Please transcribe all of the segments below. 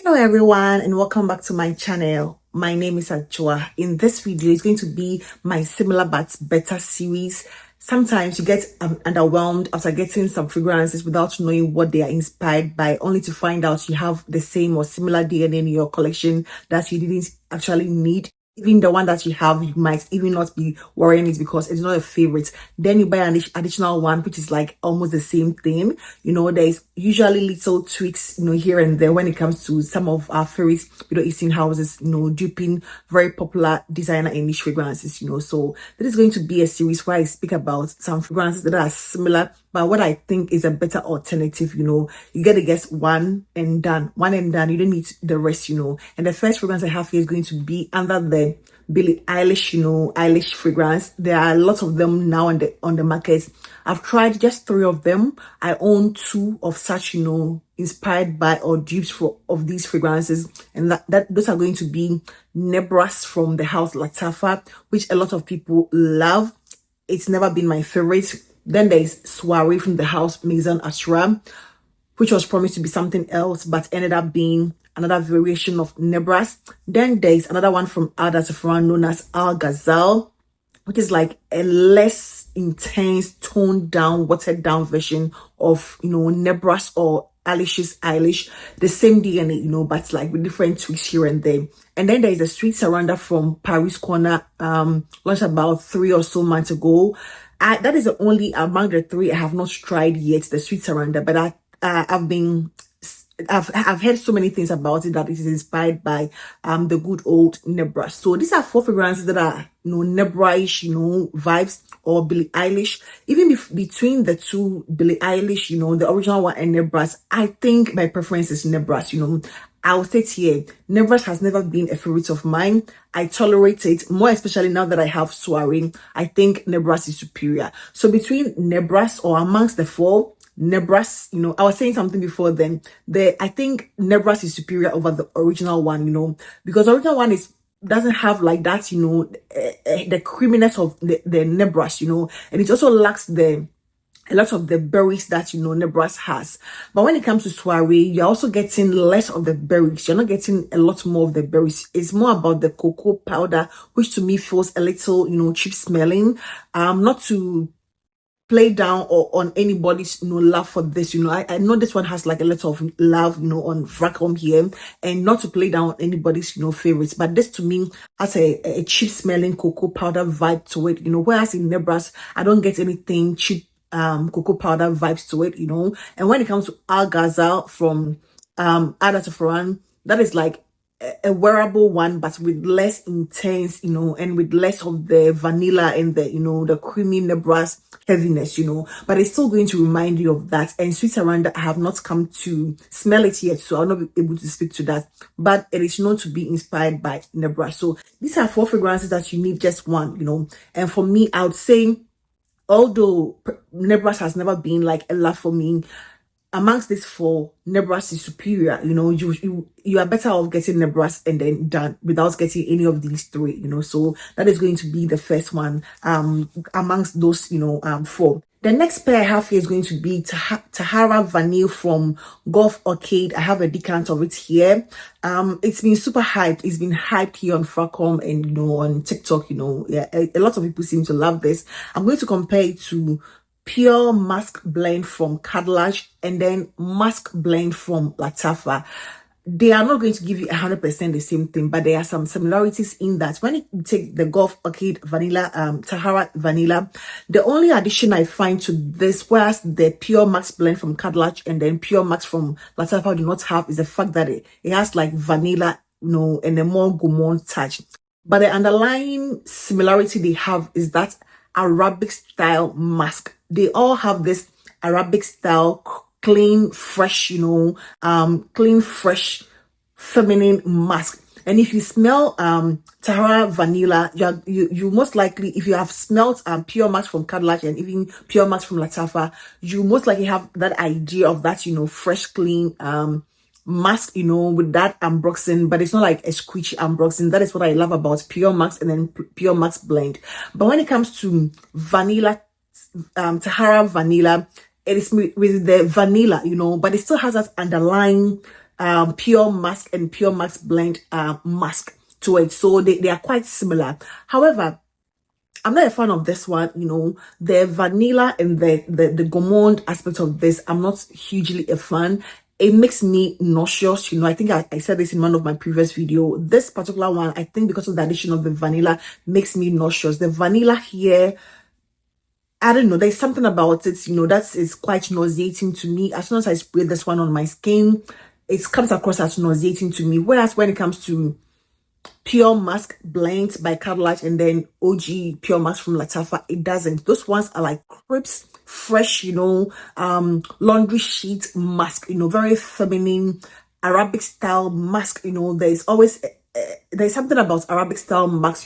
Hello everyone and welcome back to my channel. My name is Ajua. In this video, it's going to be my similar but better series. Sometimes you get underwhelmed after getting some fragrances without knowing what they are inspired by, only to find out you have the same or similar DNA in your collection that you didn't actually need. Even the one that you have, you might even not be wearing it because it's not a favorite. Then you buy an additional one, which is like almost the same thing. There's usually little tweaks, here and there when it comes to some of our favorite, Eastern houses, duping very popular designer and niche fragrances, So this is going to be a series where I speak about some fragrances that are similar, but what I think is a better alternative. You get to guess one and done. You don't need the rest, And the first fragrance I have here is going to be under the Billie Eilish, Eilish fragrance. There are lots of them now on the market. I've tried just 3 of them. I own 2 of such, inspired by or dupes of these fragrances, and those are going to be Nebras from the house Latafa, which a lot of people love. It's never been my favorite. Then there's Soiree from the house Maison Ashram, which was promised to be something else but ended up being another variation of Nebras. Then there's another one from Athena Anam known as Al Ghazal, which is like a less intense, toned down, watered down version of, Nebras or Eilish. The same DNA, but like with different tweaks here and there. And then there's a Sweet Surrender from Paris Corner, launched about 3 or so months ago. That is the only among the 3 I have not tried yet, the Sweet Surrender, but I've heard so many things about it that it is inspired by the good old Nebra. So these are 4 fragrances that are Nebra-ish, vibes, or Billie Eilish. Even between the 2, Billie Eilish, the original one, and Nebras, I think my preference is Nebras. I'll say it here, Nebras has never been a favorite of mine. I tolerate it, more especially now that I have Soiree. I think Nebras is superior. So between Nebras, or amongst the 4, Nebras, I was saying something before then. I think Nebras is superior over the original one, because the original one doesn't have like that, the creaminess of the Nebras, and it also lacks a lot of the berries that Nebras has. But when it comes to Soiree, you're also getting less of the berries. You're not getting a lot more of the berries. It's more about the cocoa powder, which to me feels a little, cheap smelling. Not to play down or on anybody's love for this. I know this one has like a lot of love on Fracom here, and not to play down on anybody's favorites, but this to me has a cheap smelling cocoa powder vibe to it, whereas in Nebras I don't get anything cheap cocoa powder vibes to it, And when it comes to Al Ghazal from Athena, that is like a wearable one, but with less intense, and with less of the vanilla and the, the creamy Nebras heaviness, but it's still going to remind you of that. And Sweet Surrender, I have not come to smell it yet, so I'll not be able to speak to that, but it is known to be inspired by Nebras. So these are 4 fragrances that you need just one, and for me, I would say, although Nebras has never been like a love for me, amongst these 4, Nebras is superior. You are better off getting Nebras and then done without getting any of these 3. So that is going to be the first one amongst those 4. The next pair I have here is going to be Tahara Vanille from Golf Arcade. I have a decant of it here. It's been super hyped. It's been hyped here on Fracom and on TikTok. Yeah, a lot of people seem to love this. I'm going to compare it to Pure Musk Blend from Cacharel and then Musk Blend from Latafa. They are not going to give you 100% the same thing, but there are some similarities in that. When you take the Golf Arcade Vanilla, Tahara Vanilla, the only addition I find to this, whereas the Pure Max Blend from Cacharel and then Pure Max from Latafa do not have, is the fact that it has like vanilla, and a more gourmand touch. But the underlying similarity they have is that Arabic style mask. They all have this Arabic style clean, fresh, clean, fresh, feminine mask. And if you smell Tahara Vanilla, you most likely, if you have smelled Pure Max from Cacharel and even Pure Max from Latafa, you most likely have that idea of that, fresh, clean mask, with that ambroxan, but it's not like a squishy ambroxan. That is what I love about Pure Max and then Pure Max Blend. But when it comes to vanilla, Tahara Vanilla, it is with the vanilla, but it still has that underlying Pure Mask and Pure Mask Blend mask to it. So they are quite similar. However, I'm not a fan of this one, the vanilla and the gourmand aspect of this. I'm not hugely a fan. It makes me nauseous. I think I said this in one of my previous video. This particular one, I think because of the addition of the vanilla, makes me nauseous. The vanilla here, I don't know, there's something about it, that is quite nauseating to me. As soon as I spray this one on my skin, it comes across as nauseating to me. Whereas when it comes to Pure Mask Blend by Cacharel and then OG Pure Mask from Latafa, it doesn't. Those ones are like crisp, fresh, laundry sheet mask, very feminine, Arabic style mask. There's always there's something about Arabic style mask,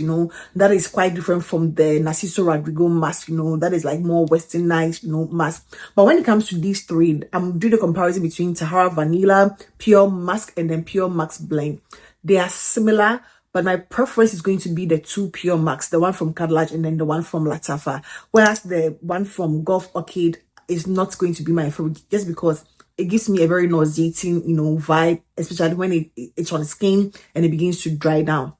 that is quite different from the Narciso Rodrigo mask, that is like more westernized, mask. But when it comes to these three, I'm doing the comparison between Tahara Vanilla, Pure Mask, and then Pure Mask Blend. They are similar, but my preference is going to be the two Pure Max, the one from Cacharel and then the one from Latafa. Whereas the one from Gulf Orchid is not going to be my favorite, just because it gives me a very nauseating, vibe, especially when it's on skin and it begins to dry down.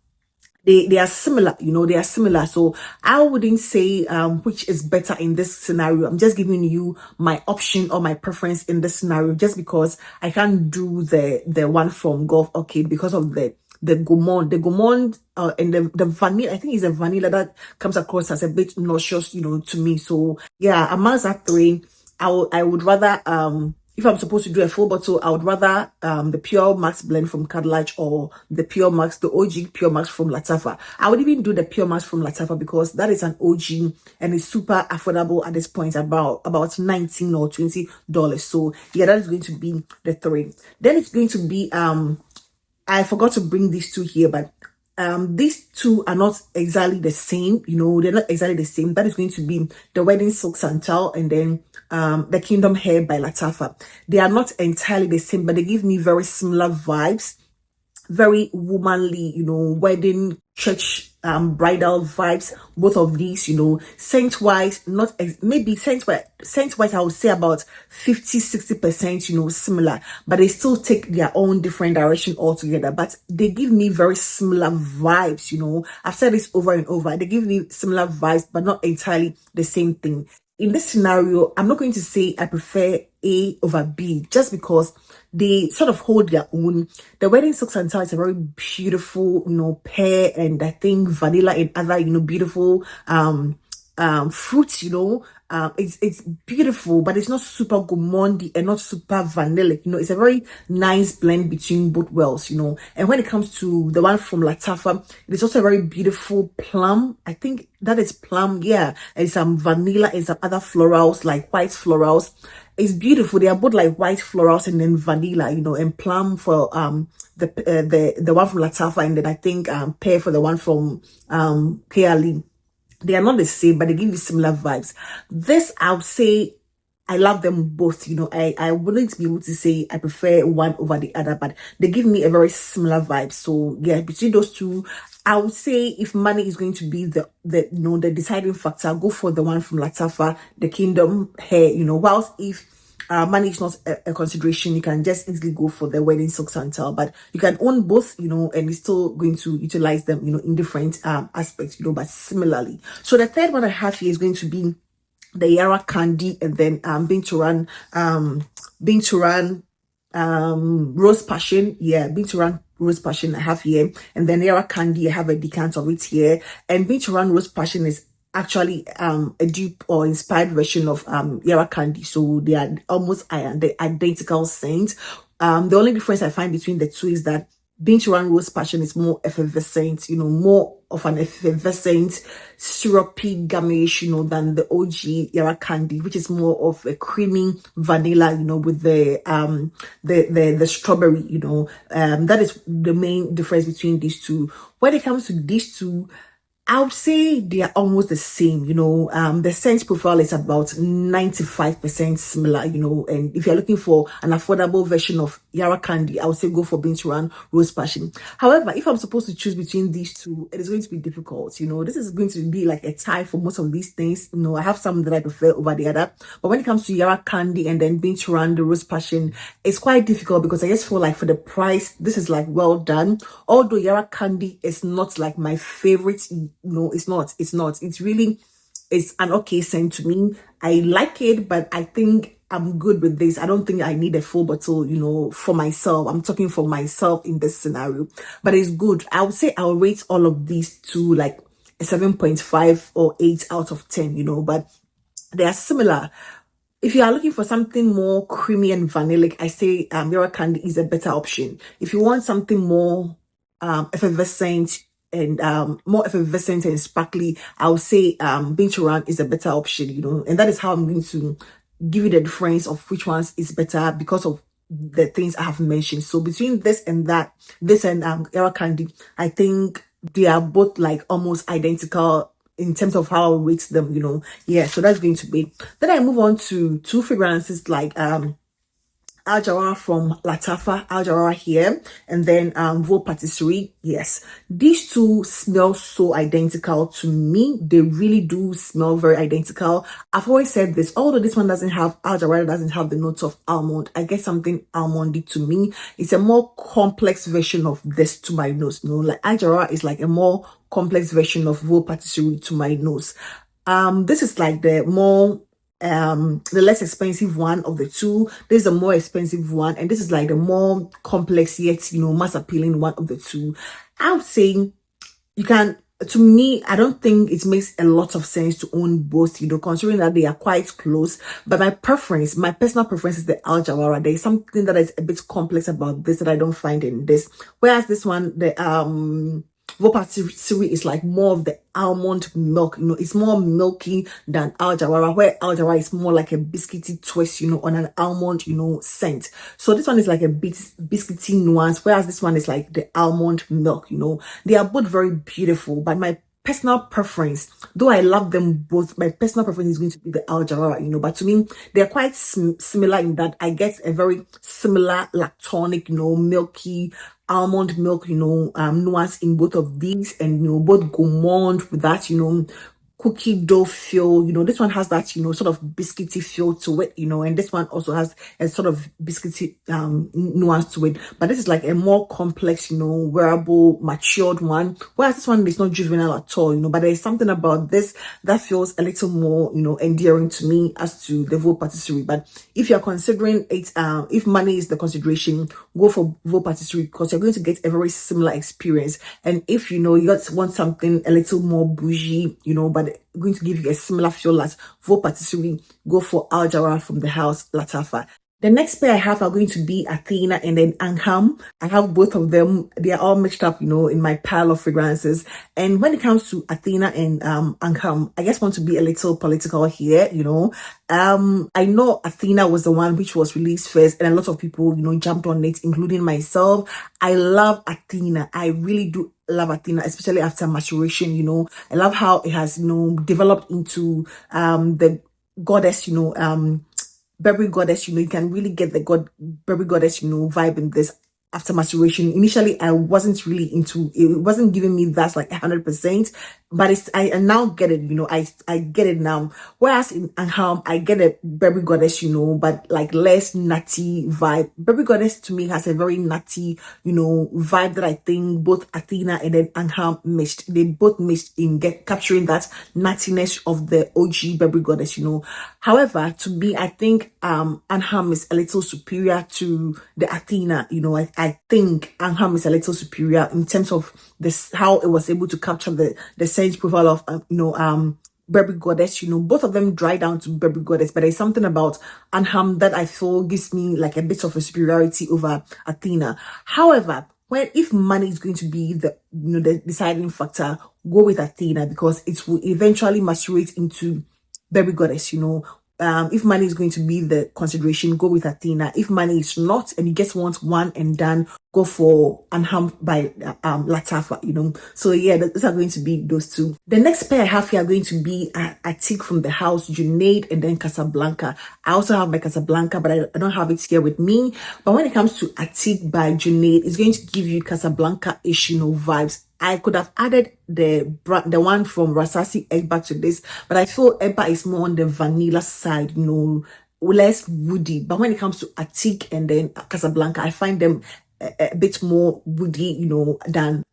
They are similar, they are similar. So I wouldn't say which is better in this scenario. I'm just giving you my option or my preference in this scenario, just because I can't do the one from Gulf Orchid because of the gourmand. The gourmand and the vanilla, I think it's a vanilla that comes across as a bit nauseous, to me. So yeah, amongst that three, I would rather if I'm supposed to do a full bottle, I would rather the Pure Max Blend from Cacharel or the Pure Max, the OG Pure Max from Latafa. I would even do the Pure Max from Latafa because that is an OG and it's super affordable at this point, about $19 or $20. So yeah, that is going to be the three. Then it's going to be I forgot to bring these two here, but these two are not exactly the same, they're not exactly the same. That is going to be the Wedding Silk Santal and then the Kingdom Hair by Latafa. They are not entirely the same, but they give me very similar vibes, very womanly, wedding, church, bridal vibes. Both of these, scent wise, not maybe scent wise I would say about 50-60%, similar, but they still take their own different direction altogether. But they give me very similar vibes. I've said this over and over. They give me similar vibes, but not entirely the same thing. In this scenario, I'm not going to say I prefer A over B, just because they sort of hold their own. The Wedding Silk Santal is a very beautiful, pear and I think vanilla and other, beautiful fruits, it's beautiful, but it's not super gourmandy and not super vanillic. It's a very nice blend between both worlds, And when it comes to the one from Latafa, it's also a very beautiful plum. I think that is plum, yeah. And some vanilla and some other florals, like white florals. It's beautiful. They are both like white florals and then vanilla, and plum for the one from Latafa, and then I think pear for the one from KLE. They are not the same, but they give you similar vibes. This, I would say, I love them both. I wouldn't be able to say I prefer one over the other, but they give me a very similar vibe. So yeah, between those two, I would say if money is going to be the deciding factor, go for the one from Latafa, the Kingdom Hair. Whilst if money is not a consideration, you can just easily go for the Wedding Silk Santal. But you can own both, and you're still going to utilize them, in different aspects, but similarly. So the third one I have here is going to be the Yara Candy and then Binturan Rose Passion. Yeah, Binturan Rose Passion I have here, and then Yara Candy I have a decant of it here. And Binturan Rose Passion is actually a dupe or inspired version of Yara Candy, so they are almost the identical scent. The only difference I find between the two is that Binturan Rose Passion is more effervescent, more of an effervescent syrupy gamish, than the OG Yara Candy, which is more of a creamy vanilla, with the strawberry, that is the main difference between these two. When it comes to these two, I would say they are almost the same, the scent profile is about 95% similar, and if you're looking for an affordable version of Yara Candy, I would say go for Binturan Rose Passion. However, if I'm supposed to choose between these two, it is going to be difficult, this is going to be like a tie for most of these things, I have some that I prefer over the other, but when it comes to Yara Candy and then Binturan, the Rose Passion, it's quite difficult because I just feel like for the price, this is like well done, although Yara Candy is not like my favorite. No, it's not. It's really, it's an okay scent to me. I like it, but I think I'm good with this. I don't think I need a full bottle, for myself. I'm talking for myself in this scenario, but it's good. I would say I'll rate all of these to like a 7.5 or 8 out of 10, but they are similar. If you are looking for something more creamy and vanillic, I say Yara Candy is a better option. If you want something more effervescent and more effervescent and sparkly, I would say Binturan is a better option, and that is how I'm going to give you the difference of which ones is better because of the things I have mentioned. So between this and that, this and Yara Candy, I think they are both like almost identical in terms of how I rate them, yeah. So that's going to be. Then I move on to two fragrances like Al from Latafa, Al here, and then Vaux Patisserie. Yes, these two smell so identical to me. They really do smell very identical. I've always said this, although this one doesn't have doesn't have the notes of almond, I get something almondy to me. It's a more complex version of this to my nose. Like Al is like a more complex version of Vaux Patisserie to my nose. This is like the more the less expensive one of the two. This is a more expensive one, and this is like the more complex yet mass appealing one of the two. I would say you can, to me, I don't think it makes a lot of sense to own both, considering that they are quite close. But my personal preference is the Al Jawara. There is something that is a bit complex about this that I don't find in this, whereas this one, the Vaux Patisserie is like more of the almond milk, it's more milky than Al Jawara, where Al Jawara is more like a biscuity twist, on an almond, scent. So this one is like a bit biscuity nuance, whereas this one is like the almond milk, They are both very beautiful, but my personal preference, though I love them both, my personal preference is going to be the Al Jawara, but to me, they're quite similar in that I get a very similar lactonic, milky, almond milk, nuance in both of these, and both gourmand with that, cookie dough feel. This one has that sort of biscuity feel to it, and this one also has a sort of biscuity nuance to it, but this is like a more complex, wearable, matured one, whereas this one is not juvenile at all, but there's something about this that feels a little more endearing to me as to the Vaux Patisserie. But if you're considering it, if money is the consideration, go for Vaux Patisserie because you're going to get a very similar experience. And if you just want something a little more bougie, but going to give you a similar feel as Vaux Patisserie, go for Al Jawara from the house Latafa. The next pair I have are going to be Athena and then Anam. I have both of them. They are all mixed up, in my pile of fragrances. And when it comes to Athena and Anam, I just want to be a little political here, I know Athena was the one which was released first, and a lot of people, jumped on it, including myself. I love Athena. I really do love Athena, especially after maturation. I love how it has, developed into the goddess, Berry Goddess, you can really get the Berry Goddess, vibe in this after maturation. Initially, I wasn't really into it. It wasn't giving me that like 100%, but I now get it, I get it now. Whereas in Anham, I get a Berry Goddess, but like less nutty vibe. Berry Goddess to me has a very nutty, vibe that I think both Athena and then Anham missed. They both missed in capturing that nuttiness of the OG Berry Goddess, However, to me, I think Anham is a little superior to the Athena, I think Anham is a little superior in terms of this, how it was able to capture the scent profile of Berry Goddess. Both of them dry down to Berry Goddess, but there's something about Anham that I feel gives me like a bit of a superiority over Athena. However, if money is going to be the deciding factor, go with Athena because it will eventually macerate into Berry Goddess. if money is going to be the consideration, go with Athena. If money is not, and you just want one and done, go for Anam by Latafa, So yeah, these are going to be those two. The next pair I have here are going to be Atique from the house, Jade, and then Casablanca. I also have my Casablanca, but I don't have it here with me. But when it comes to Atique by Jade, it's going to give you Casablanca-ish, vibes. I could have added the one from Rasasi Egba to this, but I feel Egba is more on the vanilla side, less woody. But when it comes to Atique and then Casablanca, I find them a bit more woody, than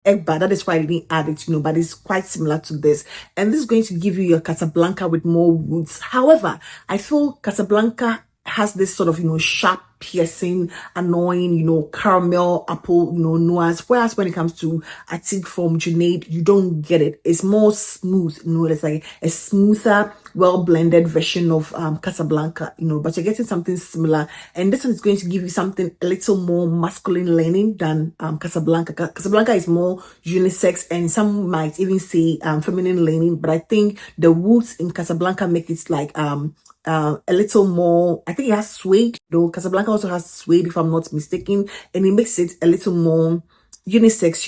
Egba. That is why I didn't add it, but it's quite similar to this. And this is going to give you your Casablanca with more woods. However, I feel Casablanca has this sort of, sharp, piercing, annoying, caramel, apple, nuance. Whereas when it comes to Atique from Jade, you don't get it. It's more smooth, it's like a smoother, well-blended version of Casablanca, but you're getting something similar. And this one is going to give you something a little more masculine leaning than Casablanca. Casablanca is more unisex, and some might even say feminine leaning, but I think the woods in Casablanca make it like a little more, I think it has suede, though Casablanca also has suede if I'm not mistaken, and it makes it a little more unisex,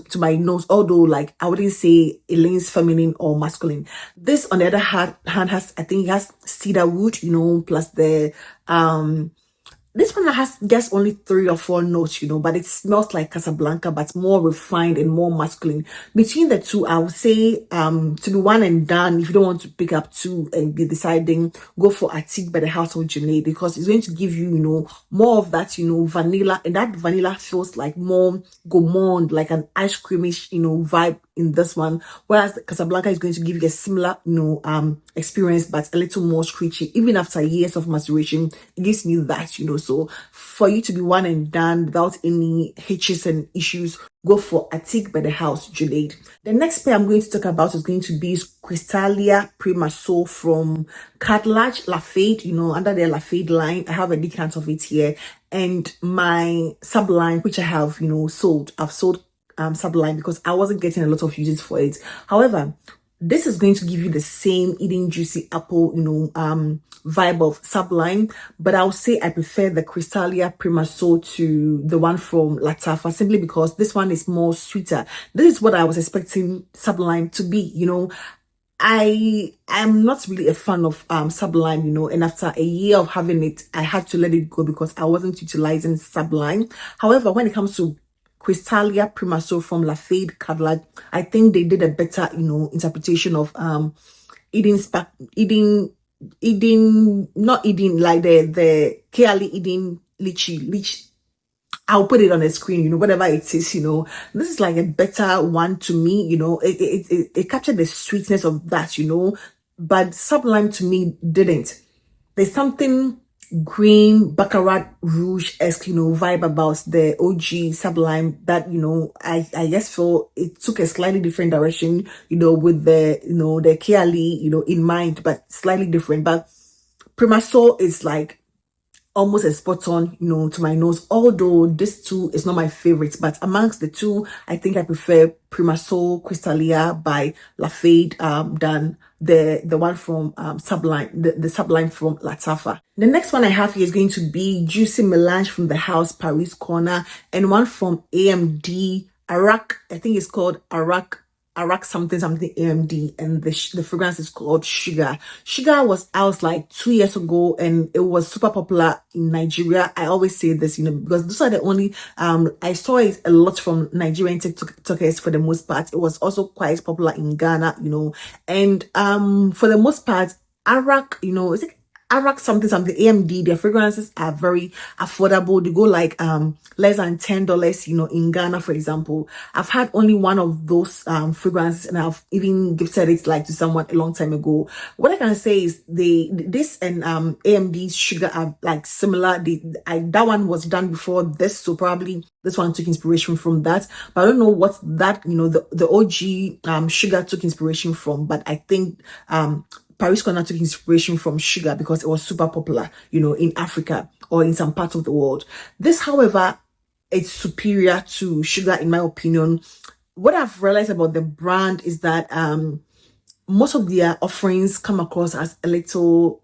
to my nose, although like I wouldn't say it leans feminine or masculine. This on the other hand has, I think it has cedar wood, plus the this one has just only 3 or 4 notes, but it smells like Casablanca, but more refined and more masculine. Between the two, I would say to be one and done. If you don't want to pick up 2 and be deciding, go for Atique by the house of Jade, because it's going to give you, more of that, vanilla, and that vanilla feels like more gourmand, like an ice creamish, vibe in this one, whereas Casablanca is going to give you a similar, experience, but a little more screechy. Even after years of maceration, it gives me that, so for you to be one and done without any hitches and issues, go for Atique by the house Jade. The next pair I'm going to talk about is going to be Crystalia Prima Soul from Cartilage Lafayette, under the Lafayette line. I have a decant of it here, and my Sublime, which I have, sold. I've sold Sublime because I wasn't getting a lot of uses for it. However, this is going to give you the same eating juicy apple, vibe of Sublime, but I'll say I prefer the Crystalia Prima Soul to the one from Latafa, simply because this one is more sweeter. This is what I was expecting Sublime to be, I am not really a fan of Sublime, and after a year of having it, I had to let it go because I wasn't utilizing Sublime. However, when it comes to Crystalia Prima Soul from Lafayette Cadillac, I think they did a better, interpretation of not eating like the Kali eating lychee. I'll put it on the screen, whatever it is, this is like a better one to me, it captured the sweetness of that, but Sublime to me didn't. There's something green Baccarat Rouge-esque, vibe about the OG Sublime that, I just feel it took a slightly different direction, with the, the Kali, in mind, but slightly different. But Prima Soul is like almost a spot on, to my nose, although this two is not my favorite, but amongst the two, I think I prefer Prima Soul Crystalia by Lafayette than the one from Sublime, the Sublime from Latafa. The next one I have here is going to be Juicy Melange from the house Paris Corner, and one from AMD Arak. I think it's called Arak something AMD, and the fragrance is called Sugar. Sugar was out like 2 years ago, and it was super popular in Nigeria. I always say this, because those are the only I saw it a lot from Nigerian TikTokers for the most part. It was also quite popular in Ghana, and for the most part, Arak, is it Arak something AMD, their fragrances are very affordable. They go like less than $10, in Ghana, for example. I've had only one of those fragrances, and I've even gifted it like to someone a long time ago. What I can say is this and AMD's Sugar are like similar. That one was done before this, so probably this one took inspiration from that. But I don't know what that, the OG Sugar took inspiration from, but I think Paris Corner took inspiration from Sugar because it was super popular, in Africa or in some parts of the world. This, however, it's superior to Sugar in my opinion. What I've realized about the brand is that most of their offerings come across as a little,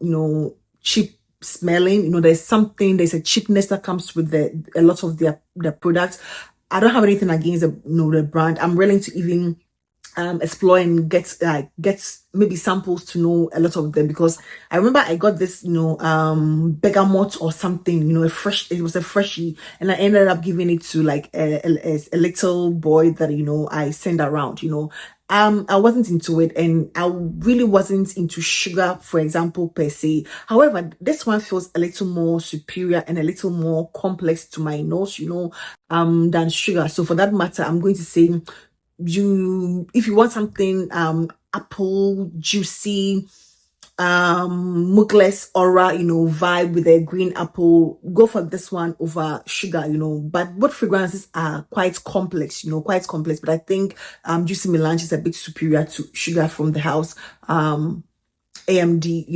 cheap smelling. There's a cheapness that comes with a lot of their products. I don't have anything against the brand. I'm willing to even explore and get maybe samples to know a lot of them, because I remember I got this bergamot or something, it was a freshie, and I ended up giving it to like a little boy that I send around. I wasn't into it, and I really wasn't into sugar, for example, per se. However, this one feels a little more superior and a little more complex to my nose, than sugar. So for that matter, I'm going to say, if you want something apple juicy, mugless aura, vibe with a green apple, go for this one over sugar. But both fragrances are quite complex, but I think juicy melange is a bit superior to sugar from the house AMD.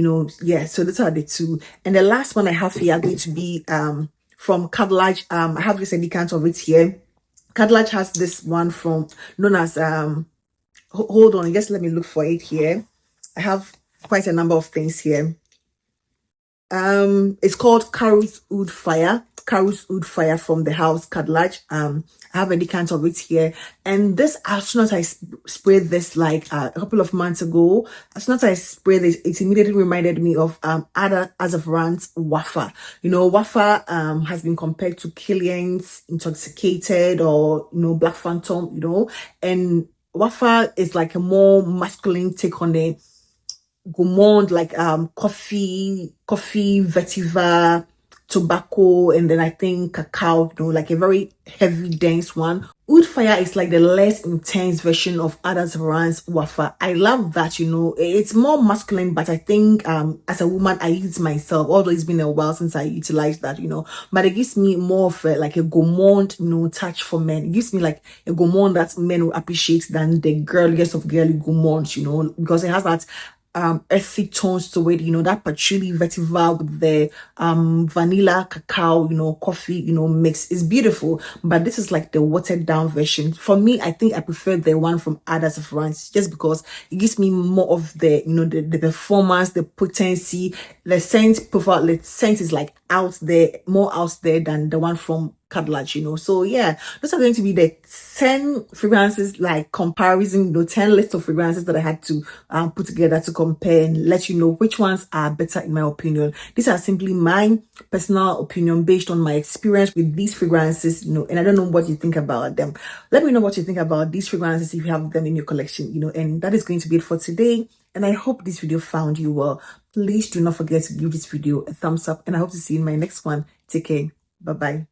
Yeah, so those are the two. And the last one I have here are going to be from Cacharel. I have this decant of it here. Cacharel has this one known as hold on, just let me look for it here. I have quite a number of things here. It's called Carol's Oud Fire from the house Cacharel. I have a decant of it here, and this, as soon as I sprayed this like a couple of months ago, as soon as I sprayed this, it immediately reminded me of Ada Azafran's Wafa. Wafa has been compared to Killian's Intoxicated or Black Phantom, and Wafa is like a more masculine take on the gourmand, like coffee, vetiver, tobacco, and then I think cacao, like a very heavy, dense one. Oud Fire is like the less intense version of Ada Ran's Wafa. I love that, it's more masculine, but I think as a woman, I use myself, although it's been a while since I utilized that, but it gives me more of like a gourmand, touch for men. It gives me like a gourmand that men will appreciate than the girliest of girly gourmands, because it has that earthy tones to it, that patchouli vetiver with the vanilla cacao, coffee, mix is beautiful. But this is like the watered down version. For me, I think I prefer the one from Ada France, just because it gives me more of the the performance, the potency, the scent profile. The scent is like more out there than the one from Cacharel. So yeah, those are going to be the 10 fragrances, like comparison, 10 lists of fragrances that I had to put together to compare and let you know which ones are better in my opinion. These are simply my personal opinion based on my experience with these fragrances, and I don't know what you think about them. Let me know what you think about these fragrances if you have them in your collection, and that is going to be it for today. And I hope this video found you well. Please do not forget to give this video a thumbs up, and I hope to see you in my next one. Take care. Bye-bye.